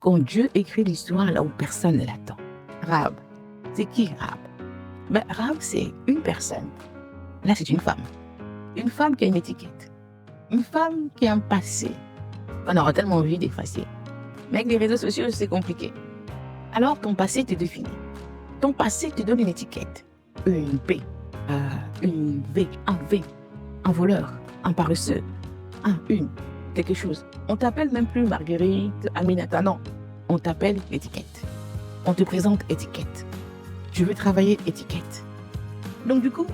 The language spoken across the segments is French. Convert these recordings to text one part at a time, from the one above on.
quand Dieu écrit l'histoire là où personne ne l'attend. Rahab. C'est qui Rahab? Ben, Rahab, c'est une personne. Là, c'est une femme. Une femme qui a une étiquette. Une femme qui a un passé. On aura tellement envie d'effacer. Mais avec les réseaux sociaux, c'est compliqué. Alors, ton passé te définit. Ton passé te donne une étiquette. Une P, une V, un V, un voleur, un paresseux, quelque chose. On t'appelle même plus Marguerite, Aminata, non. On t'appelle étiquette. On te présente étiquette. Tu veux travailler étiquette. Donc du coup,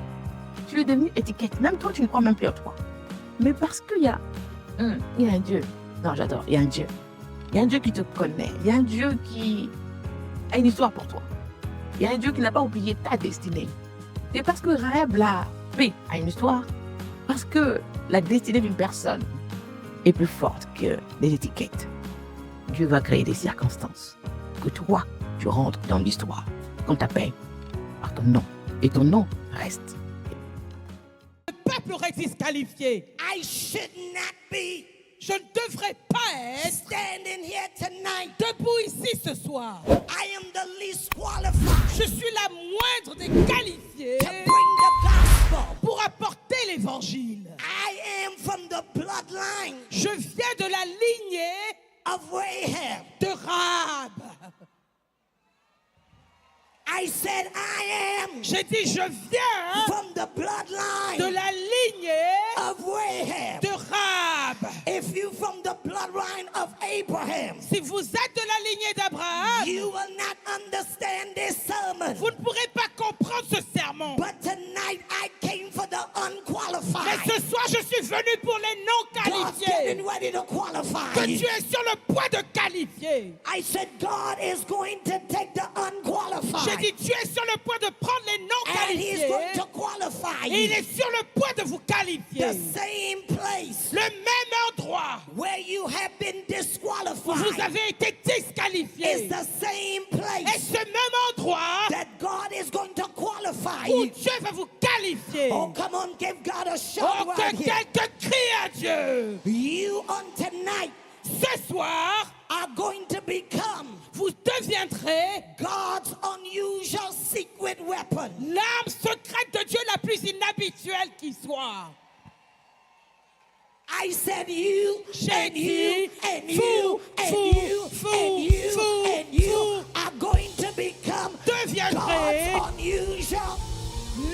tu es devenu étiquette. Même toi, tu ne crois même plus en toi. Mais parce qu'il y a un Dieu. Non, j'adore, il y a un Dieu. Il y a un Dieu qui te connaît. Il y a un Dieu qui a une histoire pour toi. Il y a un Dieu qui n'a pas oublié ta destinée. C'est parce que Rahab, la paix, a une histoire. Parce que la destinée d'une personne est plus forte que les étiquettes. Dieu va créer des circonstances. Que toi, tu rentres dans l'histoire. Qu'on t'appelle par ton nom. Et ton nom reste. Le peuple aurait disqualifié. I should not be Je ne devrais pas être standing here tonight. debout ici ce soir. I am the least qualified Je suis la moindre des qualifiées to bring the gospel. pour apporter l'évangile. I am from the bloodline Je viens de la lignée of Rahab. de Rahab. I said I am J'ai dit je viens from the de bloodline la lignée of Rahab. de Rahab. If you from the bloodline of Abraham, Si vous êtes de la lignée d'Abraham, you will not understand this sermon. vous ne pourrez pas comprendre ce sermon. But tonight I came for the Mais unqualified. ce soir, je suis venu pour les non God's qualifiés. getting ready to qualify Que you. tu es sur le point de qualifier. I said God is going to take the J'ai unqualified dit, tu es sur le point de prendre les non and He's going qualifiés. to qualify Et il you. est sur le point de vous qualifier. The same place Le même endroit where you have been où vous disqualified avez été is disqualifié. the same Et place ce même endroit that God is going to qualify où you. Dieu va vous qualifier. Oh, come on, give God a shout Oh, right que here. quelqu'un crie à Dieu. You on tonight Ce soir, are going to become vous deviendrez God's unusual secret weapon. l'arme secrète de Dieu la plus inhabituelle qui soit. I said you J'ai and you dit, and vous, you and vous, you vous, and you vous, and you vous are going to become deviendrez God's unusual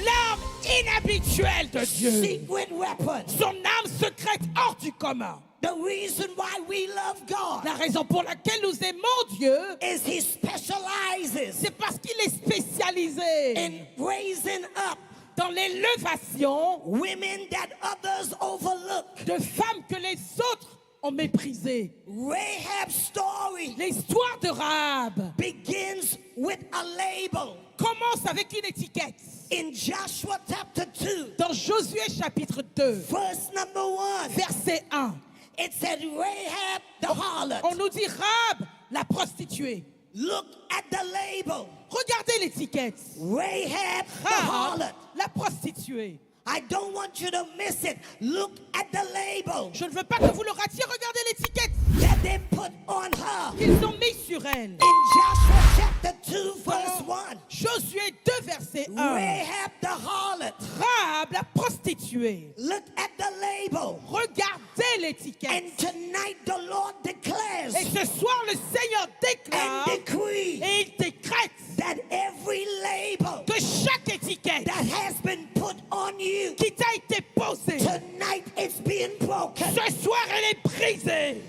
l'arme inhabituelle de Dieu. secret weapon. Son arme secrète hors du commun. The reason why we love God La raison pour laquelle nous aimons Dieu, is He specializes c'est parce qu'il est spécialisé in raising up dans l'élévation women that others overlook. de femmes que les autres ont méprisées. Rahab's story L'histoire de Rahab begins with a label. commence avec une étiquette. In Joshua chapter 2, Dans Josué chapitre 2, verse number 1, verset 1, it said Rahab the harlot. on nous dit Rahab, la prostituée. Look at the label. Regardez l'étiquette. Rahab the Rahab, harlot. la prostituée. I don't want you to miss it. Look at the label Je ne veux pas que vous le ratiez. Regardez l'étiquette that they put on her. qu'ils ont mis sur elle. In Joshua chapter 2, verse 1, Josué 2, verset 1. Rahab the harlot. Rahab, la prostituée. Look at the label. Regardez l'étiquette. And tonight the Lord declares Et ce soir, le Seigneur déclare and decree et il décrète that every label que chaque étiquette that has been put on you, qui t'a été posée, tonight it's being broken. ce soir, elle est brisée.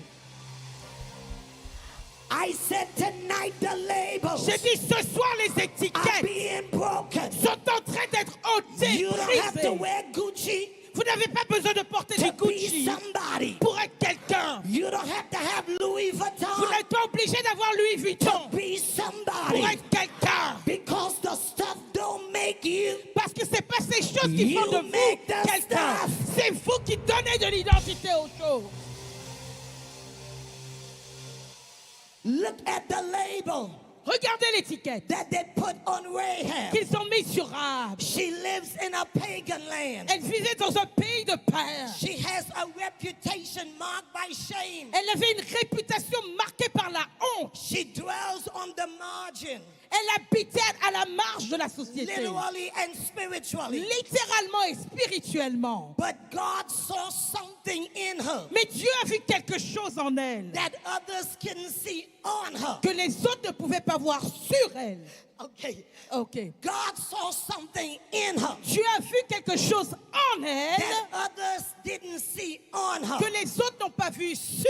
I said tonight the labels J'ai dit ce soir, les are étiquettes being broken. sont en train d'être ôtées, You don't have to brisées. wear Gucci Vous n'avez pas besoin de porter des to be Gucci somebody. pour être quelqu'un. You don't have to have Louis Vous Vuitton n'êtes pas obligé d'avoir Louis Vuitton to be pour somebody. être quelqu'un. Because the stuff don't make you. Parce que c'est pas ces choses qui You font de make vous the quelqu'un. stuff. C'est vous qui donnez de l'identité aux choses. Look at the label. Regardez l'étiquette that they put on Rahab. qu'ils ont mise sur Rahab. She lives in a pagan land. Elle vivait dans un pays de païens. She has a reputation marked by shame. Elle avait une réputation marquée par la honte. She dwells on the margin, Elle habitait à la marge de la société, literally and spiritually. littéralement et spirituellement. But God saw something in her Mais Dieu a vu quelque chose en elle that others can see on her. que les autres ne pouvaient pas voir sur elle. Okay. Ok. God saw something in her Dieu a vu quelque chose en elle that others didn't see on her. que les autres n'ont pas vu sur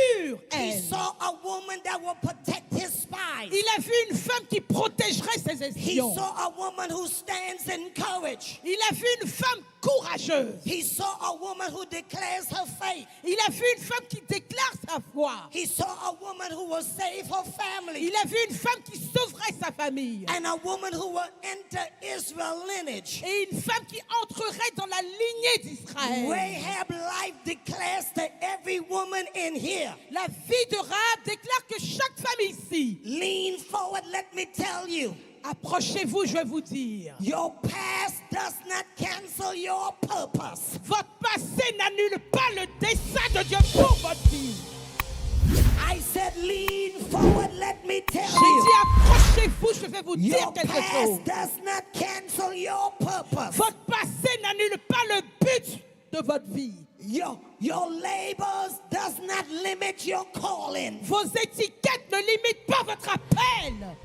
He elle. saw a woman that will protect his spies. Il a vu une femme qui protégerait ses He espions. saw a woman who stands in courage. Il a vu une femme courageuse. He saw a woman who declares her faith. Il a vu une femme qui déclare sa foi. He saw a woman who will save her family. Il a vu une femme qui sauverait sa famille. And a woman who will enter Israel lineage. Et une femme qui entrerait dans la lignée d'Israël. Rahab life declares to every woman in here. La vie de Rahab déclare que chaque femme ici, Lean forward, let me tell you. approchez-vous, je vais vous dire, Your past does not cancel your purpose. votre passé n'annule pas le dessein de Dieu pour votre vie. I said lean forward, let me tell J'ai you. dit approchez-vous, je vais vous dire Your quelque chose. past does not cancel your purpose. Votre passé n'annule pas le but de votre vie. Your labors does not limit your calling. Vos étiquettes ne limitent pas votre appel.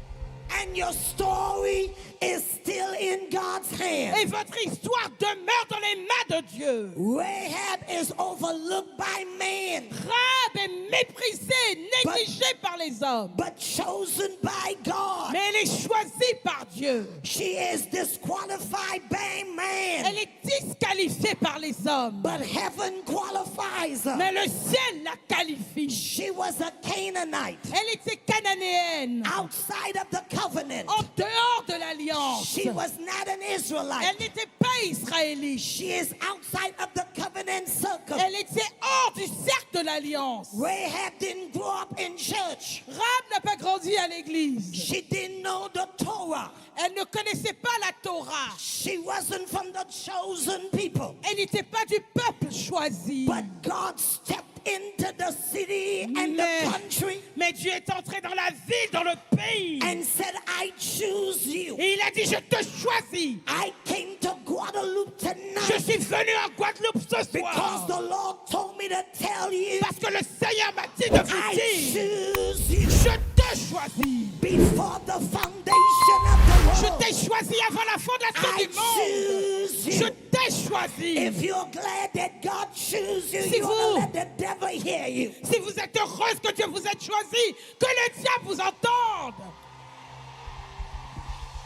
And your story is still in God's hand. Et votre histoire demeure dans les mains de Dieu. Rahab is overlooked by man, Rahab est méprisée, négligée par les hommes. but chosen by God. Mais elle est choisie par Dieu. She is disqualified by man, Elle est disqualifiée par les hommes. but heaven qualifies her. Mais le ciel la qualifie. She was a Canaanite Elle était cananéenne, outside of the covenant. en dehors de l'alliance. She was not an Israelite. Elle n'était pas israélite. She is outside of the covenant circle. Elle était hors du cercle de l'alliance. Rahab didn't grow up in church. Rahab n'a pas grandi à l'église. She didn't know the Torah. Elle ne connaissait pas la Torah. She wasn't from the chosen people. Elle n'était pas du peuple choisi. But God stepped into the city and the country Mais Dieu est entré dans la ville, dans le pays. and said, I choose you. Et il a dit, je te choisis. I came to Guadeloupe Je tonight suis venu à Guadeloupe ce because soir. the Lord told me to tell you, Parce que le Seigneur m'a dit de vous I dire, choose you je te choisis. before the foundation of the Je world. t'ai choisi avant la fondation I du monde. choose Je you. t'ai choisi. If you're glad that God chose you, Si you want vous- to let the devil hear you. Si vous êtes heureuse que Dieu vous ait choisi, que le diable vous entende.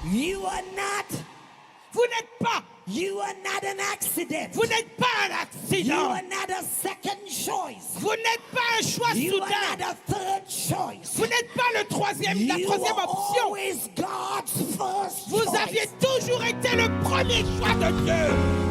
You are not. Vous n'êtes pas. You are not an accident. Vous n'êtes pas un You accident. are not a second choice. Vous n'êtes pas un choix You are soudain. not a third choice. Vous n'êtes pas la You troisième are option. always God's first Vous choice. aviez toujours été le premier choix de Dieu.